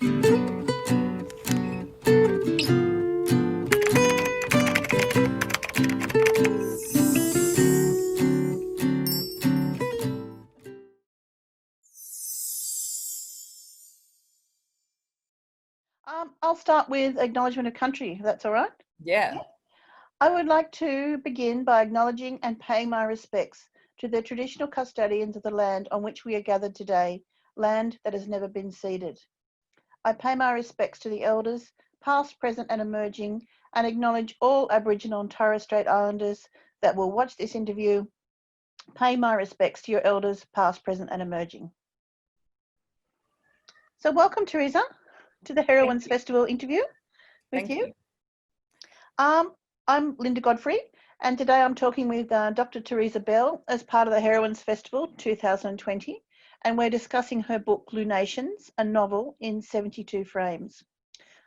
I'll start with acknowledgement of country, if that's all right. Yeah. I would like to begin by acknowledging and paying my respects to the traditional custodians of the land on which we are gathered today, land that has never been ceded. I pay my respects to the elders, past, present and emerging, and acknowledge all Aboriginal and Torres Strait Islanders that will watch this interview. Pay my respects to your elders, past, present and emerging. So welcome, Teresa, to the Heroines Festival interview with you. I'm Linda Godfrey, and today I'm talking with Dr. Teresa Bell as part of the Heroines Festival 2020, and we're discussing her book Lunations, a novel in 72 frames.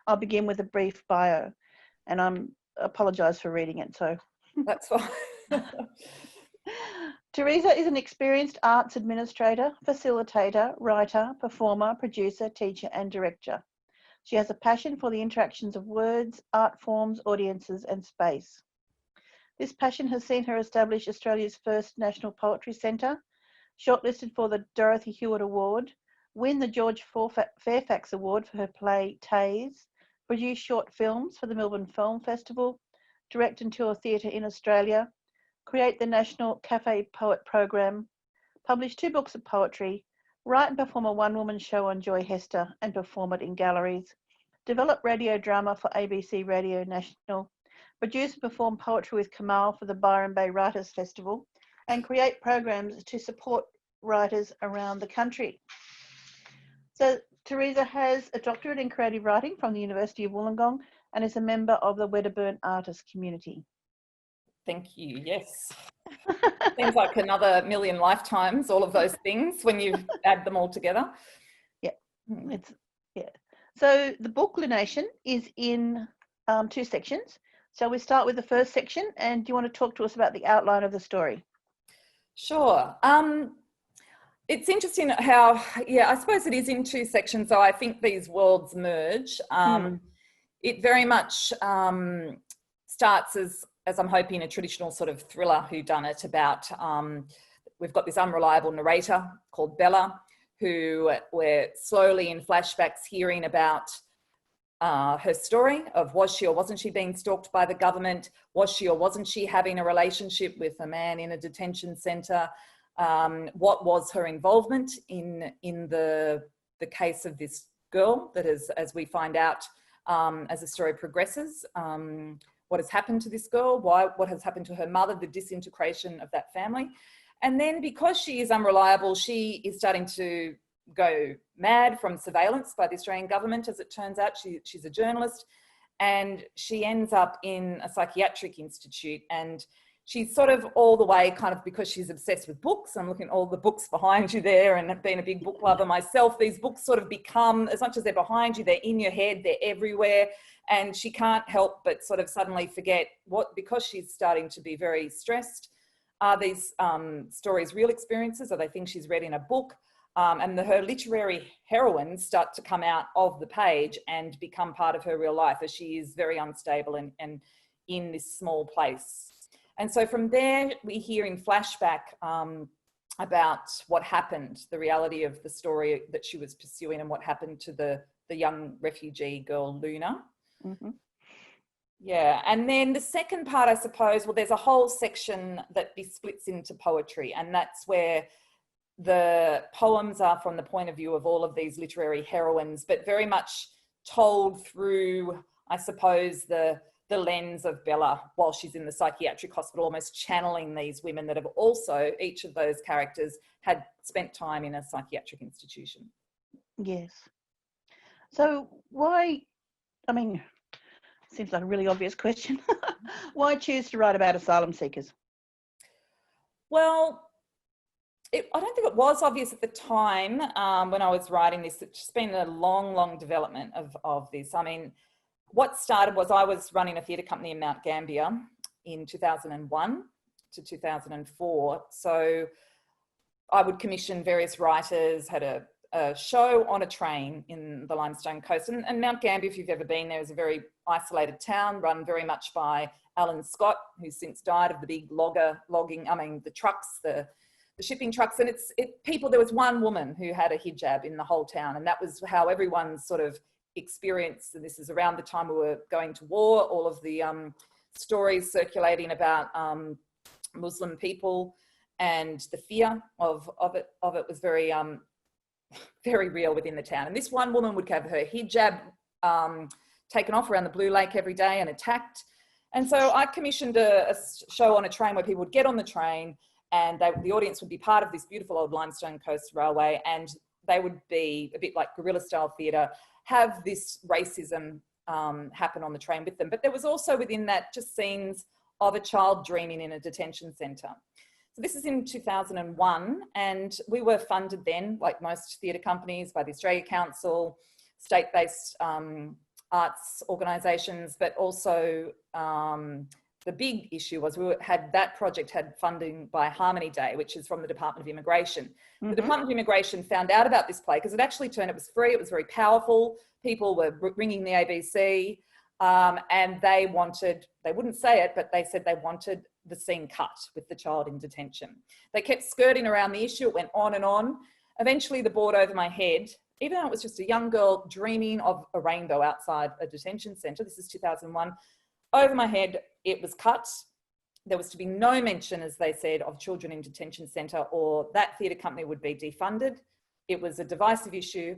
I'll begin with a brief bio, and I apologise for reading it. So that's fine. Teresa is an experienced arts administrator, facilitator, writer, performer, producer, teacher, and director. She has a passion for the interactions of words, art forms, audiences, and space. This passion has seen her establish Australia's first National Poetry Centre, shortlisted for the Dorothy Hewitt Award, win the George Fairfax Award for her play Taze, produce short films for the Melbourne Film Festival, direct and tour theatre in Australia, create the National Cafe Poet Program, publish 2 books of poetry, write and perform a one-woman show on Joy Hester and perform it in galleries, develop radio drama for ABC Radio National, produce and perform poetry with Kamal for the Byron Bay Writers Festival, and create programs to support writers around the country. So Teresa has a doctorate in creative writing from the University of Wollongong and is a member of the Wedderburn artist community. Thank you, yes. Seems like another million lifetimes, all of those things, when you add them all together. Yeah, So the book Lunation is in 2 sections. So we start with the first section, and do you want to talk to us about the outline of the story? Sure. It's interesting how, I suppose it is in 2 sections, so I think these worlds merge. It very much starts as I'm hoping, a traditional sort of thriller whodunit about, we've got this unreliable narrator called Bella, who we're slowly in flashbacks hearing about her story of was she or wasn't she being stalked by the government? Was she or wasn't she having a relationship with a man in a detention centre? What was her involvement in the case of this girl that is, as we find out as the story progresses, what has happened to this girl, what has happened to her mother, the disintegration of that family. And then because she is unreliable, she is starting to go mad from surveillance by the Australian government, as it turns out. She's a journalist, and she ends up in a psychiatric institute, and she's sort of all the way kind of, because she's obsessed with books. I'm looking at all the books behind you there, and being a big book lover myself, these books sort of become, as much as they're behind you, they're in your head, they're everywhere. And she can't help but sort of suddenly forget because she's starting to be very stressed. Are these stories real experiences? Are they things she's read in a book? And her literary heroines start to come out of the page and become part of her real life, as she is very unstable and in this small place. And so from there, we hear in flashback about what happened, the reality of the story that she was pursuing and what happened to the young refugee girl, Luna. Mm-hmm. Yeah, and then the second part, I suppose, well, there's a whole section that splits into poetry, and that's where the poems are from the point of view of all of these literary heroines, but very much told through, I suppose, the lens of Bella while she's in the psychiatric hospital, almost channeling these women that have also, each of those characters, had spent time in a psychiatric institution. Yes. So why, I mean, seems like a really obvious question. Why choose to write about asylum seekers? Well, I don't think it was obvious at the time when I was writing this. It's just been a long development of this. I mean, what started was I was running a theatre company in Mount Gambier in 2001 to 2004. So I would commission various writers, had a a show on a train in the Limestone Coast. And Mount Gambier, if you've ever been there, is a very isolated town run very much by Alan Scott, who's since died, of the big the trucks, the shipping trucks. And there was one woman who had a hijab in the whole town. And that was how everyone sort of experienced, and this is around the time we were going to war, all of the stories circulating about Muslim people, and the fear of it was very, very real within the town. And this one woman would have her hijab taken off around the Blue Lake every day and attacked. And so I commissioned a show on a train where people would get on the train, and the audience would be part of this beautiful old Limestone Coast Railway, and they would be a bit like guerrilla style theatre, have this racism happen on the train with them. But there was also within that just scenes of a child dreaming in a detention centre. So this is in 2001, and we were funded then, like most theatre companies, by the Australia Council, state-based arts organisations, but also the big issue was that project had funding by Harmony Day, which is from the Department of Immigration. Mm-hmm. The Department of Immigration found out about this play because it was free, it was very powerful. People were ringing the ABC, and they wouldn't say it, but they said they wanted the scene cut with the child in detention. They kept skirting around the issue, it went on and on. Eventually the board over my head, even though it was just a young girl dreaming of a rainbow outside a detention centre, this is 2001, over my head, it was cut. There was to be no mention, as they said, of children in detention centre, or that theatre company would be defunded. It was a divisive issue.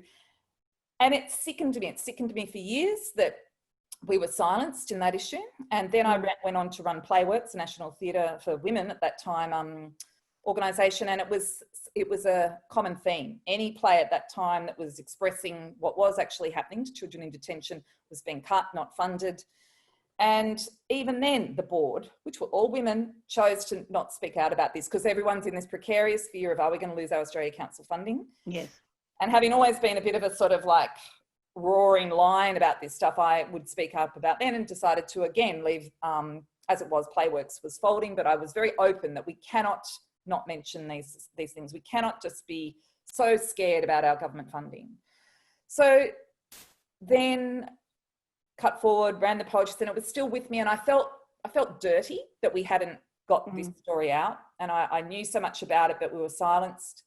And it sickened me. It sickened me for years that we were silenced in that issue. And then I went on to run Playworks, a national theatre for women at that time organisation, and it was a common theme. Any play at that time that was expressing what was actually happening to children in detention was being cut, not funded. And even then, the board, which were all women, chose to not speak out about this because everyone's in this precarious fear of, are we going to lose our Australia Council funding? Yes. And having always been a bit of a sort of like roaring lion about this stuff, I would speak up about then, and decided to again leave, as it was, Playworks was folding, but I was very open that we cannot not mention these things. We cannot just be so scared about our government funding. So then cut forward, ran the poetry centre, it was still with me, and I felt dirty that we hadn't got this story out, and I knew so much about it, but we were silenced.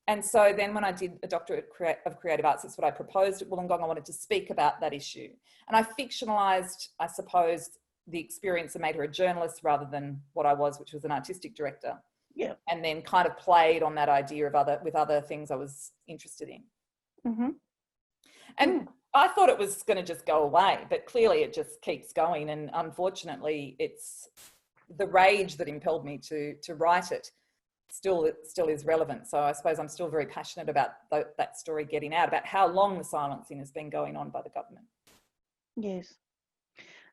And so then when I did a doctorate of creative arts, that's what I proposed at Wollongong. I wanted to speak about that issue. And I fictionalised, I suppose, the experience and made her a journalist rather than what I was, which was an artistic director. Yeah. And then kind of played on that idea of other things I was interested in. Mm-hmm. And I thought it was going to just go away, but clearly it just keeps going. And unfortunately, it's the rage that impelled me to write it still is relevant. So I suppose I'm still very passionate about that story getting out, about how long the silencing has been going on by the government. Yes.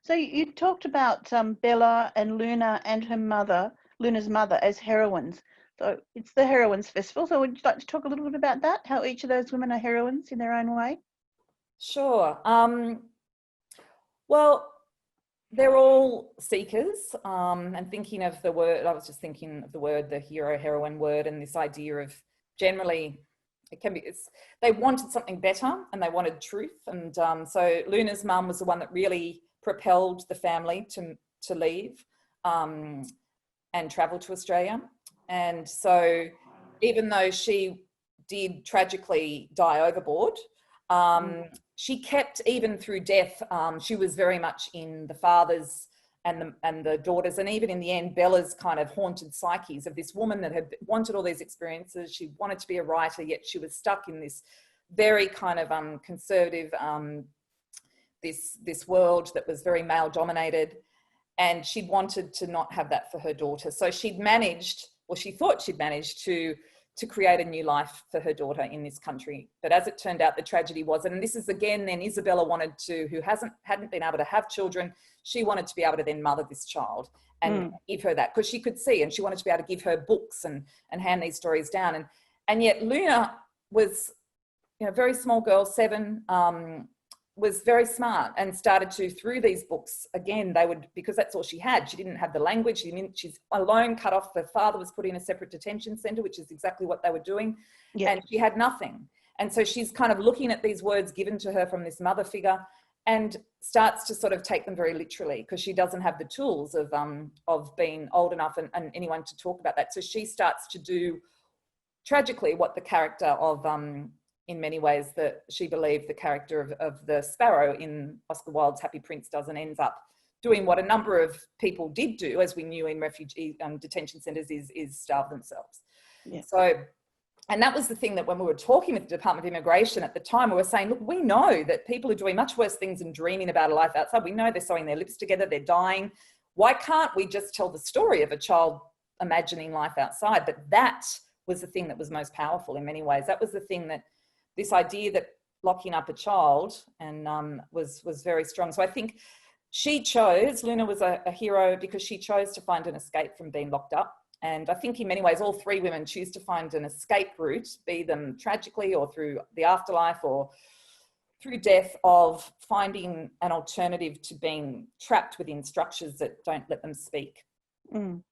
So you talked about Bella and Luna and her mother, Luna's mother, as heroines. So it's the Heroines Festival. So would you like to talk a little bit about that? How each of those women are heroines in their own way? Sure. Well, they're all seekers, and thinking of the word, I was just thinking of the word, the hero, heroine word, and this idea of generally, they wanted something better and they wanted truth. And so Luna's mum was the one that really propelled the family to leave and travel to Australia. And so even though she did tragically die overboard, she kept, even through death, she was very much in the fathers and the daughters, and even in the end, Bella's kind of haunted psyches of this woman that had wanted all these experiences. She wanted to be a writer, yet she was stuck in this very kind of conservative, this world that was very male dominated, and she wanted to not have that for her daughter. So she'd managed, or she thought she'd managed to create a new life for her daughter in this country. But as it turned out, the tragedy was, and this is again, then Isabella wanted to, who hadn't been able to have children, she wanted to be able to then mother this child and give her that, because she could see, and she wanted to be able to give her books and hand these stories down. And yet Luna was, a very small girl, 7, was very smart and started to, through these books, again, because that's all she had. She didn't have the language. She's alone, cut off. Her father was put in a separate detention centre, which is exactly what they were doing. Yep. And she had nothing. And so she's kind of looking at these words given to her from this mother figure and starts to sort of take them very literally, because she doesn't have the tools of being old enough and anyone to talk about that. So she starts to do, tragically, what the character of, in many ways, that she believed the character of the sparrow in Oscar Wilde's Happy Prince does, and ends up doing what a number of people did do, as we knew in refugee detention centres, is starve themselves. Yeah. So, and that was the thing that when we were talking with the Department of Immigration at the time, we were saying, look, we know that people are doing much worse things than dreaming about a life outside. We know they're sewing their lips together, they're dying. Why can't we just tell the story of a child imagining life outside? But that was the thing that was most powerful in many ways. That was the thing that, this idea that locking up a child and was very strong. So I think she chose, Luna was a hero because she chose to find an escape from being locked up. And I think in many ways, all three women choose to find an escape route, be them tragically or through the afterlife or through death, of finding an alternative to being trapped within structures that don't let them speak. Mm.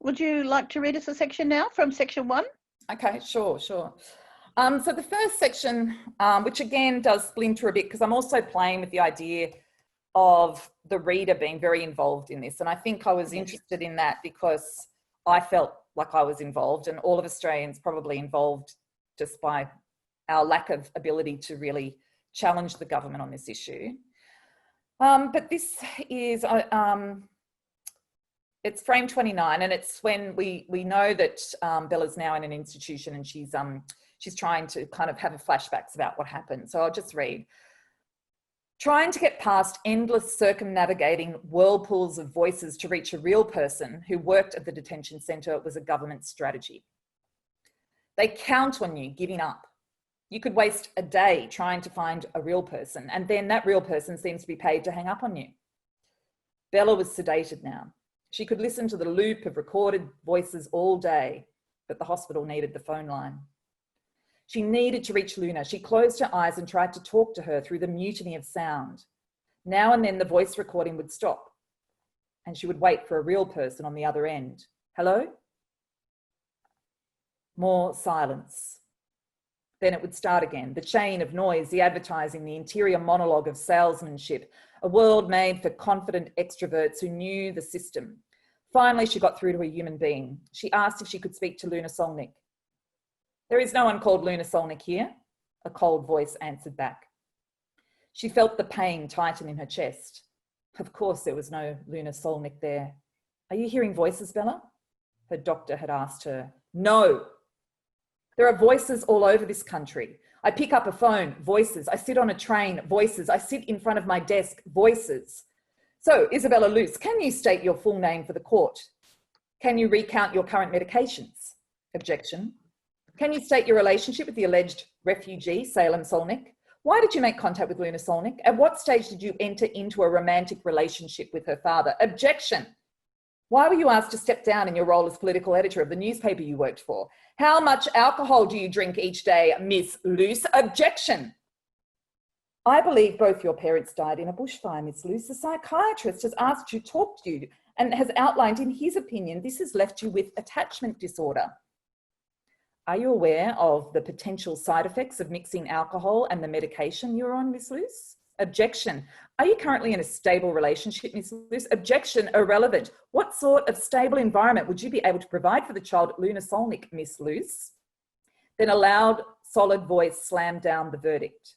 Would you like to read us a section now from section 1? Okay, sure. So the first section, which again does splinter a bit, because I'm also playing with the idea of the reader being very involved in this. And I think I was interested in that because I felt like I was involved, and all of Australians probably involved, just by our lack of ability to really challenge the government on this issue. But this is, it's frame 29, and it's when we know that Bella's now in an institution, and she's trying to kind of have flashbacks about what happened. So I'll just read. Trying to get past endless circumnavigating whirlpools of voices to reach a real person who worked at the detention centre was a government strategy. They count on you giving up. You could waste a day trying to find a real person, and then that real person seems to be paid to hang up on you. Bella was sedated now. She could listen to the loop of recorded voices all day, but the hospital needed the phone line. She needed to reach Luna. She closed her eyes and tried to talk to her through the mutiny of sound. Now and then the voice recording would stop, and she would wait for a real person on the other end. Hello? More silence. Then it would start again. The chain of noise, the advertising, the interior monologue of salesmanship, a world made for confident extroverts who knew the system. Finally, she got through to a human being. She asked if she could speak to Luna Solnick. There is no one called Luna Solnick here, a cold voice answered back. She felt the pain tighten in her chest. Of course there was no Luna Solnick there. Are you hearing voices, Bella? Her doctor had asked her. No. There are voices all over this country. I pick up a phone, voices. I sit on a train, voices. I sit in front of my desk, voices. So, Isabella Luce, can you state your full name for the court? Can you recount your current medications? Objection. Can you state your relationship with the alleged refugee, Salem Solnick? Why did you make contact with Luna Solnick? At what stage did you enter into a romantic relationship with her father? Objection. Why were you asked to step down in your role as political editor of the newspaper you worked for? How much alcohol do you drink each day, Miss Luce? Objection. I believe both your parents died in a bushfire, Miss Luce. The psychiatrist has asked to talk to you and has outlined in his opinion this has left you with attachment disorder. Are you aware of the potential side effects of mixing alcohol and the medication you're on, Miss Luce? Objection. Are you currently in a stable relationship, Miss Luce? Objection. Irrelevant. What sort of stable environment would you be able to provide for the child Luna Solnick, Miss Luce? Then a loud, solid voice slammed down the verdict.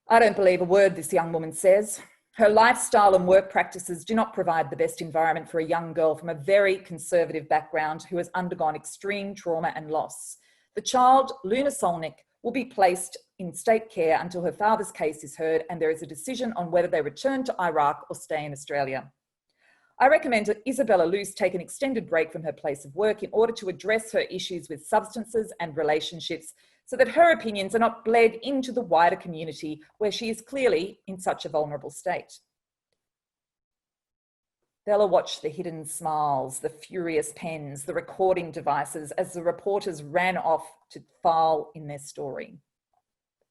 I don't believe a word this young woman says. Her lifestyle and work practices do not provide the best environment for a young girl from a very conservative background who has undergone extreme trauma and loss. The child, Luna Solnick, will be placed in state care until her father's case is heard and there is a decision on whether they return to Iraq or stay in Australia. I recommend that Isabella Luce take an extended break from her place of work in order to address her issues with substances and relationships so that her opinions are not bled into the wider community where she is clearly in such a vulnerable state. Bella watched the hidden smiles, the furious pens, the recording devices as the reporters ran off to file in their story.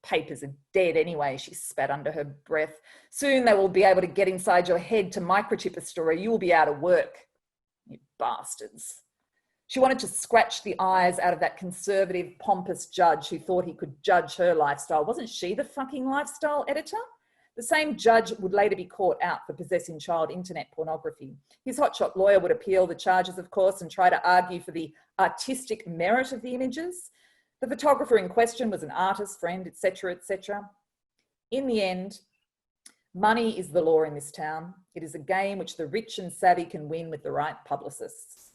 Papers are dead anyway, she spat under her breath. Soon they will be able to get inside your head to microchip a story. You will be out of work. You bastards. She wanted to scratch the eyes out of that conservative, pompous judge who thought he could judge her lifestyle. Wasn't she the fucking lifestyle editor? The same judge would later be caught out for possessing child internet pornography. His hotshot lawyer would appeal the charges, of course, and try to argue for the artistic merit of the images. The photographer in question was an artist, friend, etc., etc. In the end, money is the law in this town. It is a game which the rich and savvy can win with the right publicists.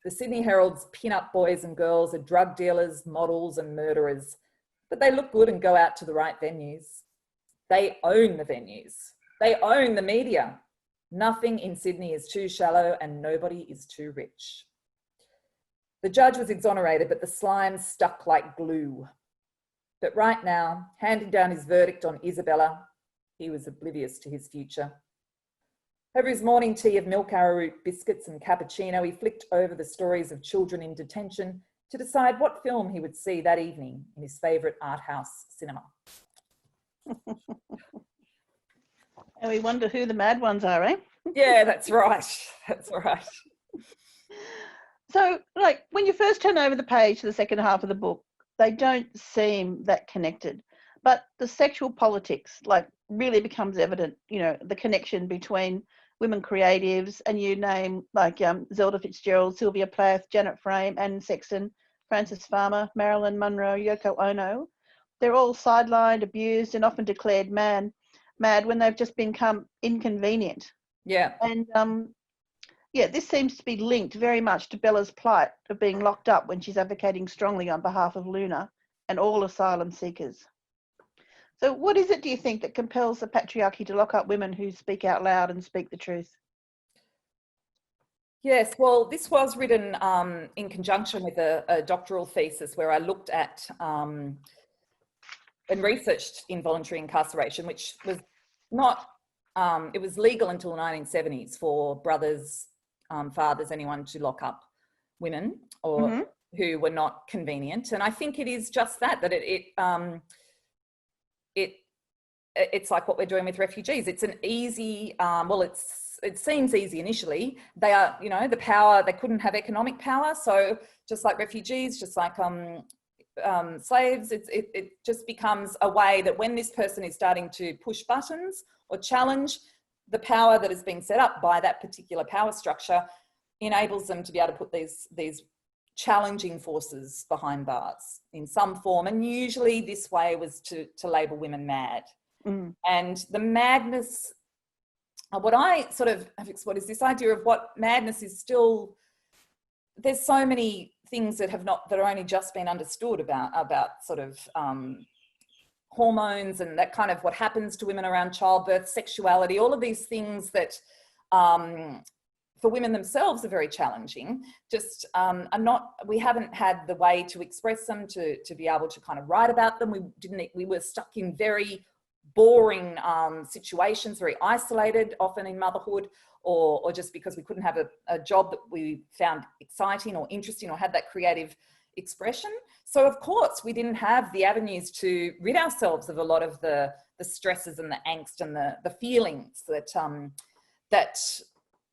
The Sydney Herald's pin-up boys and girls are drug dealers, models and murderers, but they look good and go out to the right venues. They own the venues. They own the media. Nothing in Sydney is too shallow and nobody is too rich. The judge was exonerated, but the slime stuck like glue. But right now, handing down his verdict on Isabella, he was oblivious to his future. Over his morning tea of milk arrowroot biscuits and cappuccino, he flicked over the stories of children in detention to decide what film he would see that evening in his favourite art house cinema. And we wonder who the mad ones are, eh? Yeah, that's right. That's right. So, like, when you first turn over the page to the second half of the book, they don't seem that connected. But the sexual politics, like, really becomes evident, you know, the connection between women creatives, and you name, like, Zelda Fitzgerald, Sylvia Plath, Janet Frame, Anne Sexton, Frances Farmer, Marilyn Monroe, Yoko Ono. They're all sidelined, abused, and often declared mad when they've just become inconvenient. Yeah. And yeah, this seems to be linked very much to Bella's plight of being locked up when she's advocating strongly on behalf of Luna and all asylum seekers. So what is it, do you think, that compels the patriarchy to lock up women who speak out loud and speak the truth? Yes, well, this was written in conjunction with a doctoral thesis where I looked at and researched involuntary incarceration, which was not, it was legal until the 1970s for brothers, fathers, anyone to lock up women or who were not convenient. And I think it is just that it's like what we're doing with refugees. It's an easy, it seems easy initially. They are, you know, the power, they couldn't have economic power. So just like refugees, just like slaves, it just becomes a way that when this person is starting to push buttons or challenge, the power that has been set up by that particular power structure enables them to be able to put these challenging forces behind bars in some form. And usually this way was to label women mad. And the madness, what I sort of have explored is this idea of what madness is still, there's so many things that are only just been understood about sort of hormones and that kind of what happens to women around childbirth, sexuality, all of these things that for women themselves are very challenging, just we haven't had the way to express them, to be able to kind of write about them. We were stuck in very boring situations, very isolated, often in motherhood, or just because we couldn't have a job that we found exciting or interesting or had that creative expression. So of course we didn't have the avenues to rid ourselves of a lot of the stresses and the angst and the feelings that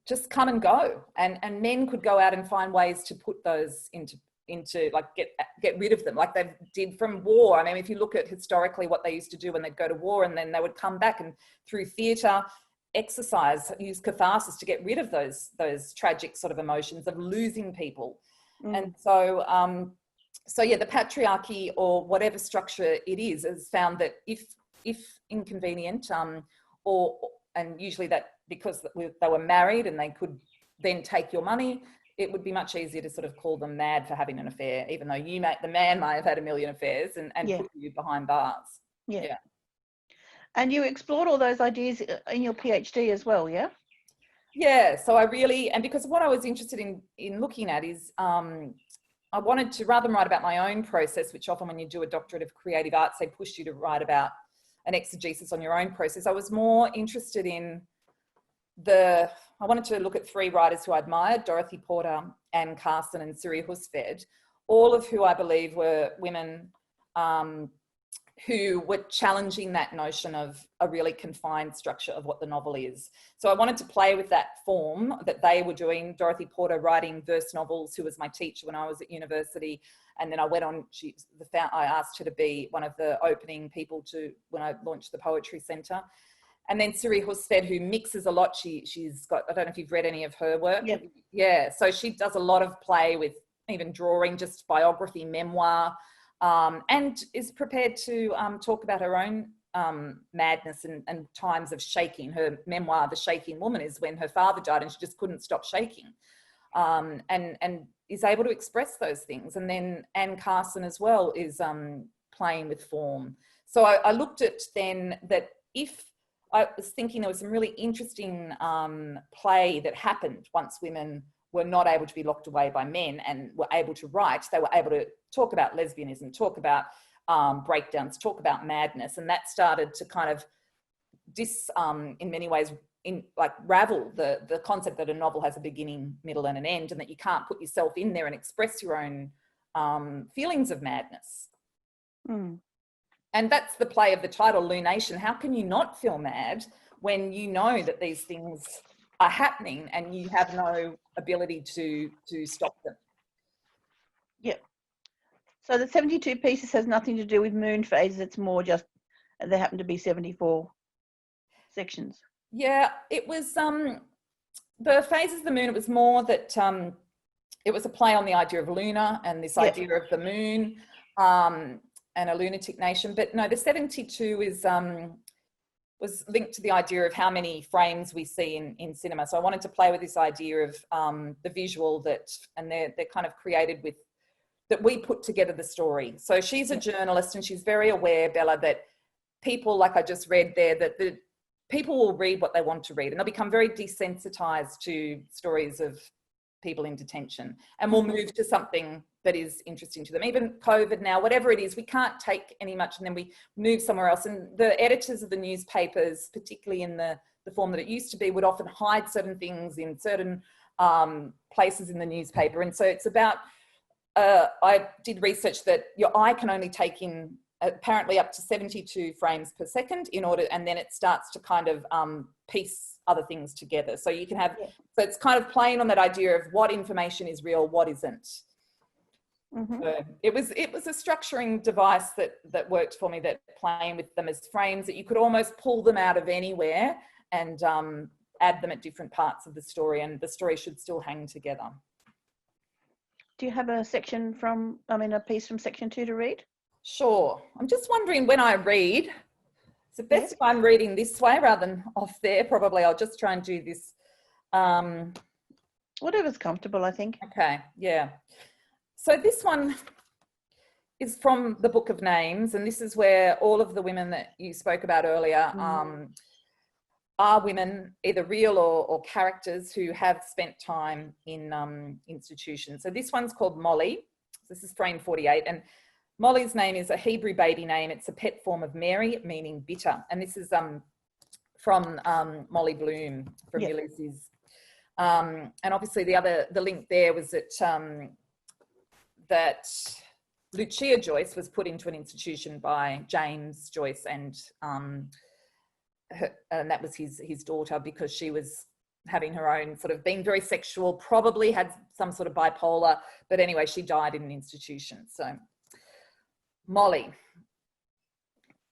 just come and go, and men could go out and find ways to put those into like get rid of them, like they did from war. I mean, if you look at historically what they used to do when they'd go to war, and then they would come back and through theatre, exercise, use catharsis to get rid of those tragic sort of emotions of losing people. And so yeah, the patriarchy or whatever structure it is has found that if inconvenient, and usually that because they were married and they could then take your money, it would be much easier to sort of call them mad for having an affair, even though the man may have had a million affairs and put you behind bars. Yeah. And you explored all those ideas in your PhD as well, yeah? Yeah, so I really, and because what I was interested in looking at is, I wanted to, rather than write about my own process, which often when you do a doctorate of creative arts, they push you to write about an exegesis on your own process. I was more interested in I wanted to look at three writers who I admired: Dorothy Porter, Anne Carson and Siri Husfeld, all of who I believe were women who were challenging that notion of a really confined structure of what the novel is. So I wanted to play with that form that they were doing. Dorothy Porter writing verse novels, who was my teacher when I was at university. And then I went on, I asked her to be one of the opening people when I launched the Poetry Centre. And then Siri Husted, who mixes a lot. She's got, I don't know if you've read any of her work. Yep. Yeah, so she does a lot of play with even drawing, just biography, memoir, and is prepared to talk about her own madness and times of shaking. Her memoir, The Shaking Woman, is when her father died and she just couldn't stop shaking, and is able to express those things. And then Anne Carson as well is playing with form. So I looked at then that if I was thinking there was some really interesting play that happened once women were not able to be locked away by men and were able to write. They were able to talk about lesbianism, talk about breakdowns, talk about madness. And that started to kind of in many ways, ravel the concept that a novel has a beginning, middle and an end, and that you can't put yourself in there and express your own feelings of madness. Mm. And that's the play of the title, Lunation. How can you not feel mad when you know that these things are happening and you have no ability to stop them? Yep. So the 72 pieces has nothing to do with moon phases. It's more just there happen to be 74 sections. Yeah, it was the phases of the moon. It was more that it was a play on the idea of lunar and this idea of the moon and a lunatic nation. But no, the 72 is was linked to the idea of how many frames we see in cinema. So I wanted to play with this idea of the visual and they're kind of created with, that we put together the story. So she's a journalist and she's very aware, Bella, that people, like I just read there, that the people will read what they want to read and they'll become very desensitized to stories of people in detention and will move to something that is interesting to them. Even COVID now, whatever it is, we can't take any much and then we move somewhere else. And the editors of the newspapers, particularly in the form that it used to be, would often hide certain things in certain places in the newspaper. And so it's about, I did research that your eye can only take in apparently up to 72 frames per second and then it starts to kind of piece other things together. So you can have, so it's kind of playing on that idea of what information is real, what isn't. Mm-hmm. So it was a structuring device that worked for me, that playing with them as frames that you could almost pull them out of anywhere and add them at different parts of the story, and the story should still hang together. Do you have a piece from section 2 to read? Sure. I'm just wondering when I read, it's best if I'm reading this way rather than off there. Probably I'll just try and do this. Whatever's comfortable, I think. Okay, yeah. So this one is from the Book of Names, and this is where all of the women that you spoke about earlier are women, either real or characters who have spent time in institutions. So this one's called Molly. This is frame 48, and Molly's name is a Hebrew baby name. It's a pet form of Mary, meaning bitter. And this is from Molly Bloom from Ulysses. And obviously the link there was that Lucia Joyce was put into an institution by James Joyce and that was his daughter, because she was having her own sort of, being very sexual, probably had some sort of bipolar, but anyway, she died in an institution. So Molly.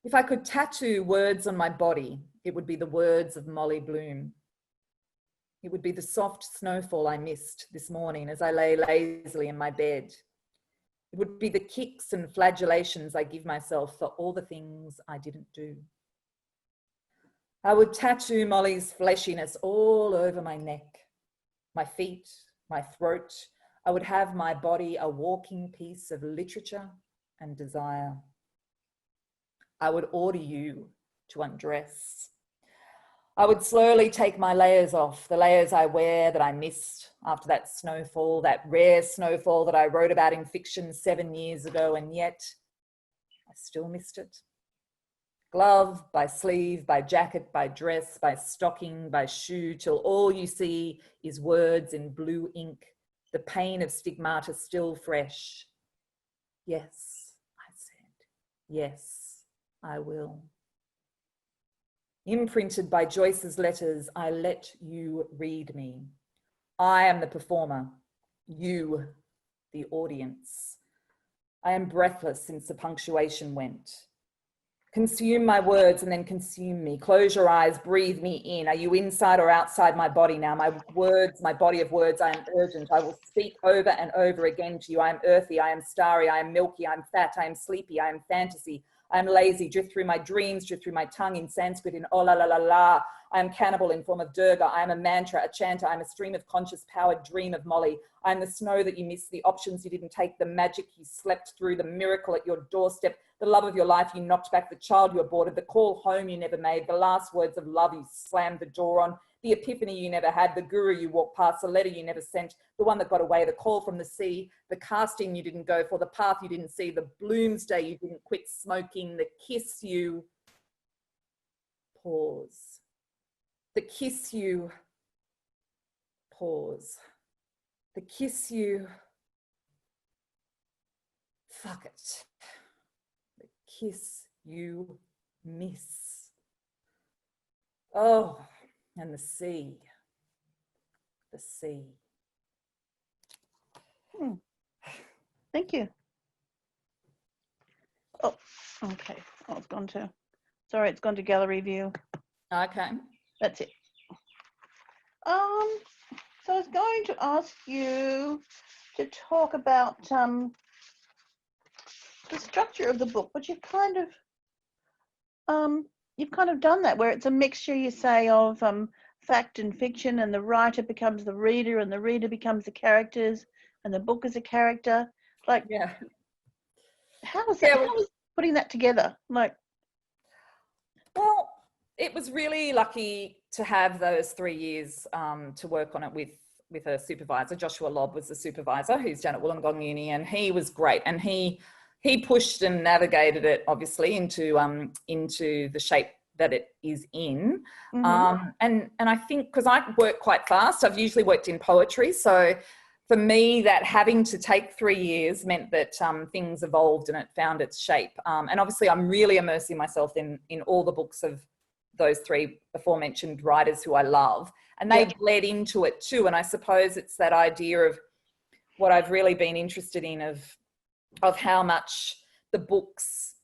If I could tattoo words on my body, it would be the words of Molly Bloom. It would be the soft snowfall I missed this morning as I lay lazily in my bed. It would be the kicks and flagellations I give myself for all the things I didn't do. I would tattoo Molly's fleshiness all over my neck, my feet, my throat. I would have my body a walking piece of literature and desire. I would order you to undress. I would slowly take my layers off, the layers I wear that I missed after that snowfall, that rare snowfall that I wrote about in fiction 7 years ago, and yet I still missed it. Glove by sleeve, by jacket, by dress, by stocking, by shoe, till all you see is words in blue ink, the pain of stigmata still fresh. Yes, I said, yes. I will. Imprinted by Joyce's letters, I let you read me. I am the performer, you, the audience. I am breathless since the punctuation went. Consume my words and then consume me. Close your eyes, breathe me in. Are you inside or outside my body now? My words, my body of words, I am urgent. I will speak over and over again to you. I am earthy, I am starry, I am milky, I am fat, I am sleepy, I am fantasy. I am lazy, drift through my dreams, drift through my tongue in Sanskrit in oh la la la la. I am cannibal in form of Durga. I am a mantra, a chanter. I am a stream of conscious powered dream of Molly. I am the snow that you missed, the options you didn't take, the magic you slept through, the miracle at your doorstep, the love of your life you knocked back, the child you aborted, the call home you never made, the last words of love you slammed the door on, the epiphany you never had, the guru you walked past, the letter you never sent, the one that got away, the call from the sea, the casting you didn't go for, the path you didn't see, the bloomsday you didn't quit smoking, the kiss you... Pause. The kiss you... Pause. The kiss you... Fuck it. The kiss you miss. Oh, and the sea. The sea. Thank you. Oh, okay. Oh, it's gone to, sorry, it's gone to gallery view. Okay. That's it. So I was going to ask you to talk about the structure of the book, but you've kind of done that, where it's a mixture, you say, of fact and fiction, and the writer becomes the reader, and the reader becomes the characters, and the book is a character. Like, Yeah. how was that? Yeah, well, How was putting that together? Like, well, it was really lucky to have those 3 years to work on it with a supervisor. Joshua Lobb was the supervisor, who's down at Wollongong Uni, and he was great. And he pushed and navigated it, obviously, into the shape that it is in. mm-hmm. And I think, because I work quite fast, I've usually worked in poetry, so for me, that having to take 3 years meant that things evolved and it found its shape. And obviously, I'm really immersing myself in all the books of those three aforementioned writers who I love, and they bled into it too. And I suppose it's that idea of what I've really been interested in of how much the books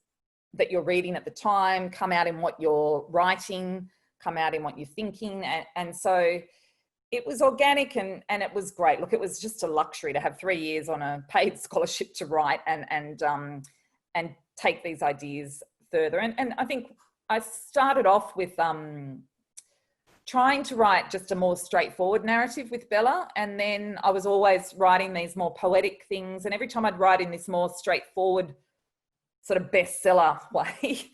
that you're reading at the time come out in what you're writing, come out in what you're thinking, and so it was organic and it was great. Look, it was just a luxury to have 3 years on a paid scholarship to write and take these ideas further. And I think I started off with trying to write just a more straightforward narrative with Bella, and then I was always writing these more poetic things, and every time I'd write in this more straightforward sort of bestseller way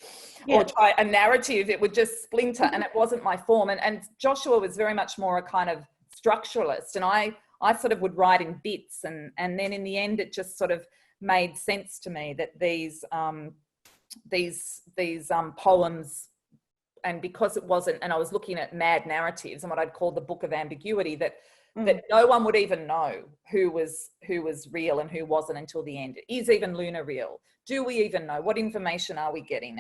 or try a narrative, it would just splinter, and it wasn't my form. And Joshua was very much more a kind of structuralist, and I sort of would write in bits, and then in the end it just sort of made sense to me that these poems, and because it wasn't, and I was looking at mad narratives and what I'd call the book of ambiguity, that no one would even know who was real and who wasn't until the end. Is even Luna real? Do we even know? What information are we getting?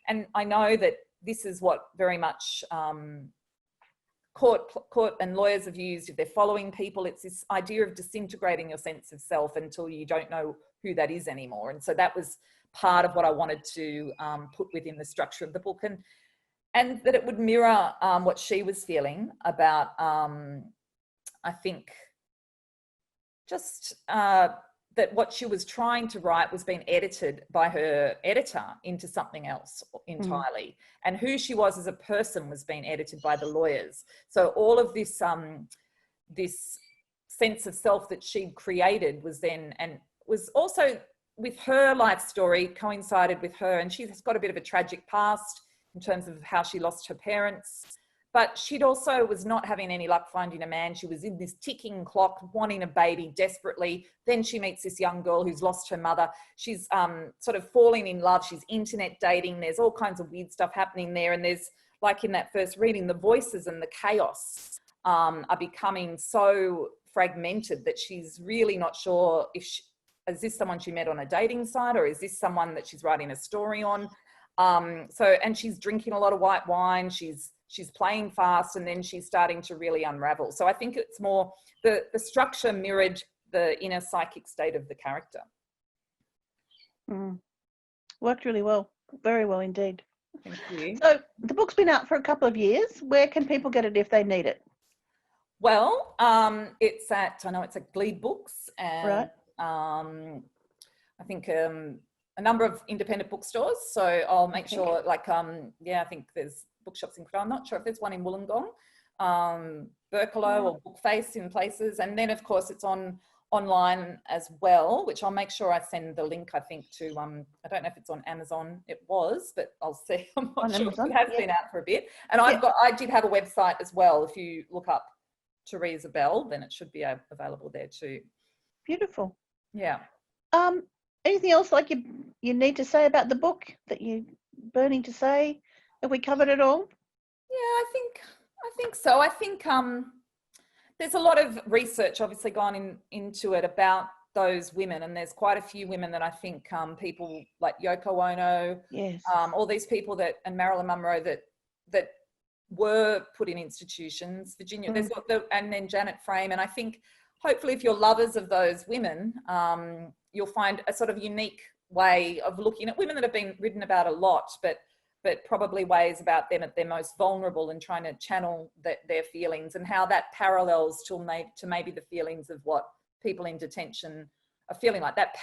And I know that this is what very much court and lawyers have used if they're following people. It's this idea of disintegrating your sense of self until you don't know who that is anymore. And so that was part of what I wanted to put within the structure of the book, and that it would mirror what she was feeling about, I think, just that what she was trying to write was being edited by her editor into something else entirely. And who she was as a person was being edited by the lawyers. So all of this, this sense of self that she'd created was then, and was also with her life story, coincided with her. And she's got a bit of a tragic past in terms of how she lost her parents. But she'd also was not having any luck finding a man. She was in this ticking clock, wanting a baby desperately. Then she meets this young girl who's lost her mother. She's sort of falling in love. She's internet dating. There's all kinds of weird stuff happening there. And there's, like in that first reading, the voices and the chaos are becoming so fragmented that she's really not sure if is this someone she met on a dating site, or is this someone that she's writing a story on? And she's drinking a lot of white wine. She's playing fast, and then she's starting to really unravel. So I think it's more the structure mirrored the inner psychic state of the character. Worked really well, very well indeed. Thank you. So the book's been out for a couple of years. Where can people get it if they need it? Well, it's at Glebe Books, and right. I think a number of independent bookstores. So I'll make sure, like, I think there's bookshops in Crow. I'm not sure if there's one in Wollongong, Berkelo or Bookface in places. And then, of course, it's online as well, which I'll make sure I send the link, I think, to, I don't know if it's on Amazon. It was, but I'll see. I'm not sure. Amazon, it has been out for a bit. And I did have a website as well. If you look up Teresa Bell, then it should be available there too. Beautiful. Yeah. Anything else like you need to say about the book that you're burning to say? Have we covered it all? Yeah, I think so. I think there's a lot of research obviously gone into it about those women, and there's quite a few women that I think people like Yoko Ono, all these people and Marilyn Monroe that were put in institutions. Virginia, and then Janet Frame, and I think hopefully if you're lovers of those women, you'll find a sort of unique way of looking at women that have been written about a lot, but probably ways about them at their most vulnerable and trying to channel their feelings, and how that parallels to maybe the feelings of what people in detention are feeling like, that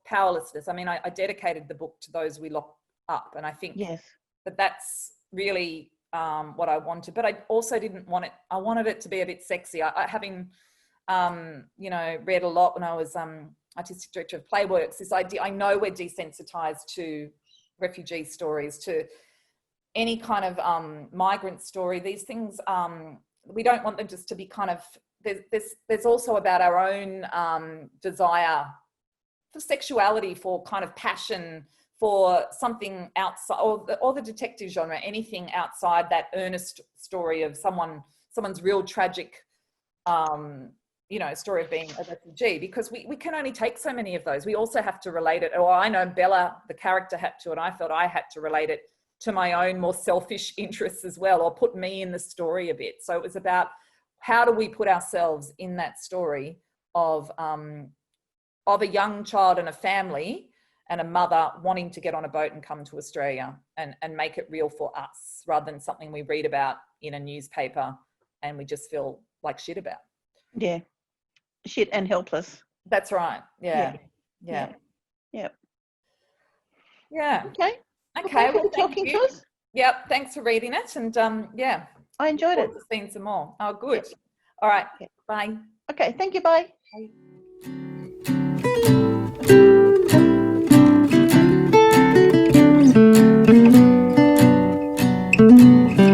powerlessness. I mean, I dedicated the book to those we lock up, and I think that's really what I wanted. But I also didn't want it, I wanted it to be a bit sexy. Having read a lot when I was artistic director of Playworks, this idea, I know we're desensitized to refugee stories, to any kind of migrant story. These things, we don't want them just to be kind of, there's also about our own desire for sexuality, for kind of passion, for something outside, or the detective genre, anything outside that earnest story of someone's real tragic story of being a refugee, because we can only take so many of those. We also have to relate it, or I know Bella, the character, had to, and I felt I had to relate it to my own more selfish interests as well, or put me in the story a bit. So it was about how do we put ourselves in that story of a young child and a family and a mother wanting to get on a boat and come to Australia and make it real for us, rather than something we read about in a newspaper and we just feel like shit about. Yeah. Shit and helpless. That's right. Yeah. Yeah. Okay. Well, talking to us. Yep. Thanks for reading it. And I enjoyed it. Seeing some more. Oh, good. Yep. All right. Okay. Bye. Okay. Thank you. Bye. Bye.